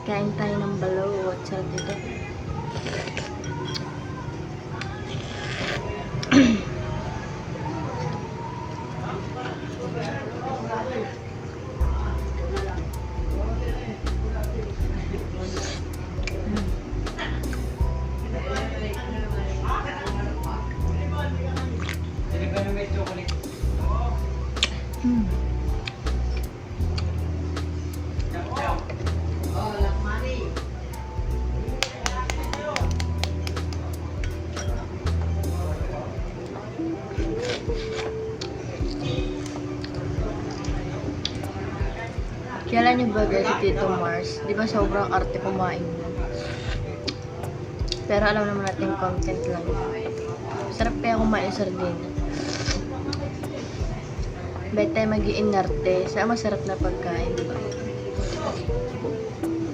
Kain tayo ng balot. Sarap dito. Kailan niyo ba guys si Tito Mars? Di ba sobrang arte kumain mo? Pero alam naman natin content lang. Sarap kaya kumain sardina. Bet tayo mag-iinarte sa masarap na pagkain, di ba?